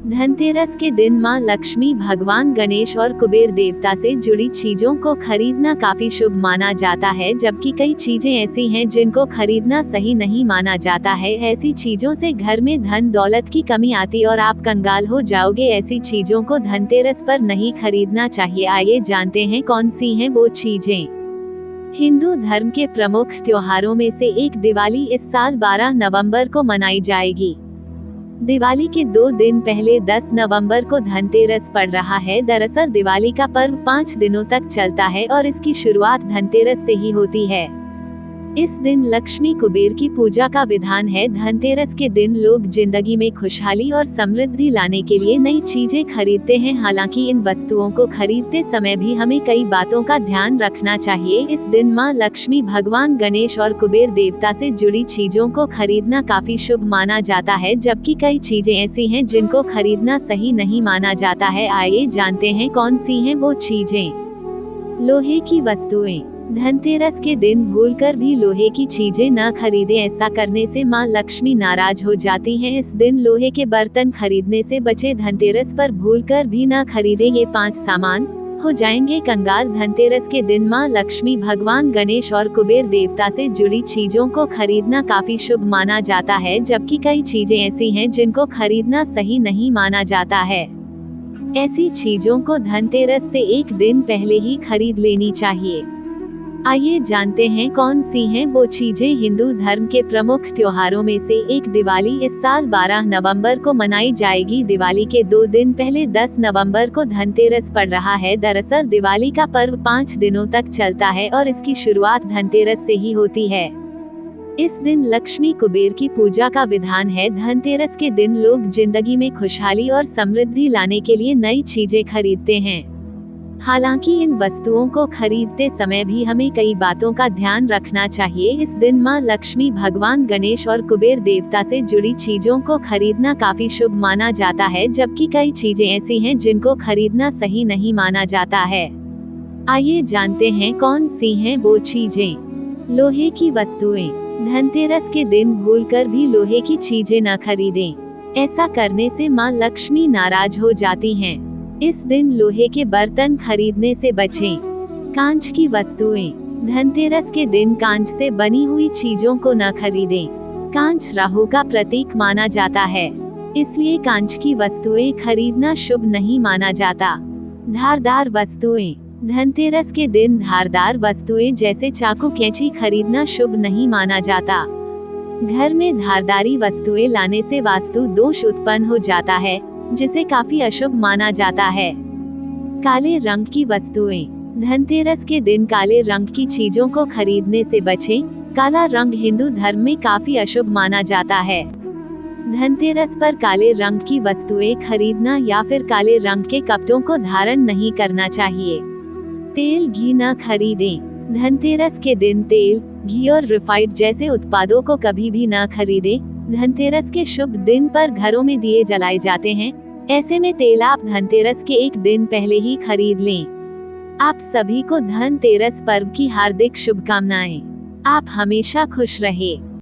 धनतेरस के दिन मां लक्ष्मी, भगवान गणेश और कुबेर देवता से जुड़ी चीजों को खरीदना काफी शुभ माना जाता है, जबकि कई चीजें ऐसी हैं जिनको खरीदना सही नहीं माना जाता है। ऐसी चीजों से घर में धन दौलत की कमी आती और आप कंगाल हो जाओगे। ऐसी चीजों को धनतेरस पर नहीं खरीदना चाहिए। आइए जानते हैं कौन सी हैं वो चीजें। हिंदू धर्म के प्रमुख त्योहारों में से एक दिवाली इस साल 12 नवंबर को मनाई जाएगी। दिवाली के 2 दिन पहले 10 नवंबर को धनतेरस पड़ रहा है। दरअसल दिवाली का पर्व 5 दिनों तक चलता है और इसकी शुरुआत धनतेरस से ही होती है। इस दिन लक्ष्मी कुबेर की पूजा का विधान है। धनतेरस के दिन लोग जिंदगी में खुशहाली और समृद्धि लाने के लिए नई चीजें खरीदते हैं। हालांकि इन वस्तुओं को खरीदते समय भी हमें कई बातों का ध्यान रखना चाहिए। इस दिन मां लक्ष्मी, भगवान गणेश और कुबेर देवता से जुड़ी चीजों को खरीदना काफी शुभ माना जाता है, जबकि कई चीजें ऐसी हैं जिनको खरीदना सही नहीं माना जाता है। आइए जानते हैं कौन सी हैं वो चीजें। लोहे की वस्तुएं। धनतेरस के दिन भूलकर भी लोहे की चीजें न खरीदें। ऐसा करने से मां लक्ष्मी नाराज हो जाती हैं। इस दिन लोहे के बर्तन खरीदने से बचे। धनतेरस पर भूलकर भी न खरीदें, ये 5 सामान हो जाएंगे कंगाल। धनतेरस के दिन मां लक्ष्मी, भगवान गणेश और कुबेर देवता से जुड़ी चीजों को खरीदना काफी शुभ माना जाता है, जबकि कई चीजें ऐसी हैं जिनको खरीदना सही नहीं माना जाता है। ऐसी चीजों को धनतेरस से एक दिन पहले ही खरीद लेनी चाहिए। आइए जानते हैं कौन सी हैं वो चीजें। हिंदू धर्म के प्रमुख त्योहारों में से एक दिवाली इस साल 12 नवंबर को मनाई जाएगी। दिवाली के 2 दिन पहले 10 नवंबर को धनतेरस पड़ रहा है। दरअसल दिवाली का पर्व 5 दिनों तक चलता है और इसकी शुरुआत धनतेरस से ही होती है। इस दिन लक्ष्मी कुबेर की पूजा का विधान है। धनतेरस के दिन लोग जिंदगी में खुशहाली और समृद्धि लाने के लिए नई चीजें खरीदते हैं। हालांकि इन वस्तुओं को खरीदते समय भी हमें कई बातों का ध्यान रखना चाहिए। इस दिन मां लक्ष्मी, भगवान गणेश और कुबेर देवता से जुड़ी चीजों को खरीदना काफी शुभ माना जाता है, जबकि कई चीजें ऐसी हैं जिनको खरीदना सही नहीं माना जाता है। आइए जानते हैं कौन सी हैं वो चीजें। लोहे की वस्तुएं। धनतेरस के दिन भूलकर भी लोहे की चीजें न खरीदें। ऐसा करने से मां लक्ष्मी नाराज हो जाती हैं। इस दिन लोहे के बर्तन खरीदने से बचें। कांच की वस्तुएं। धनतेरस के दिन कांच से बनी हुई चीजों को न खरीदें। कांच राहु का प्रतीक माना जाता है, इसलिए कांच की वस्तुएं खरीदना शुभ नहीं माना जाता। धारदार वस्तुएं। धनतेरस के दिन धारदार वस्तुएं जैसे चाकू, कैंची खरीदना शुभ नहीं माना जाता। घर में धारदारी वस्तुएं लाने से वास्तु दोष उत्पन्न हो जाता है, जिसे काफी अशुभ माना जाता है। काले रंग की वस्तुएं। धनतेरस के दिन काले रंग की चीजों को खरीदने से बचें। काला रंग हिंदू धर्म में काफी अशुभ माना जाता है। धनतेरस पर काले रंग की वस्तुएं खरीदना या फिर काले रंग के कपड़ों को धारण नहीं करना चाहिए। तेल घी न खरीदें। धनतेरस के दिन तेल, घी और रिफाइंड जैसे उत्पादों को कभी भी न खरीदें। धनतेरस के शुभ दिन पर घरों में दिए जलाए जाते हैं, ऐसे में तेल आप धनतेरस के एक दिन पहले ही खरीद लें। आप सभी को धनतेरस पर्व की हार्दिक शुभकामनाएं। आप हमेशा खुश रहें।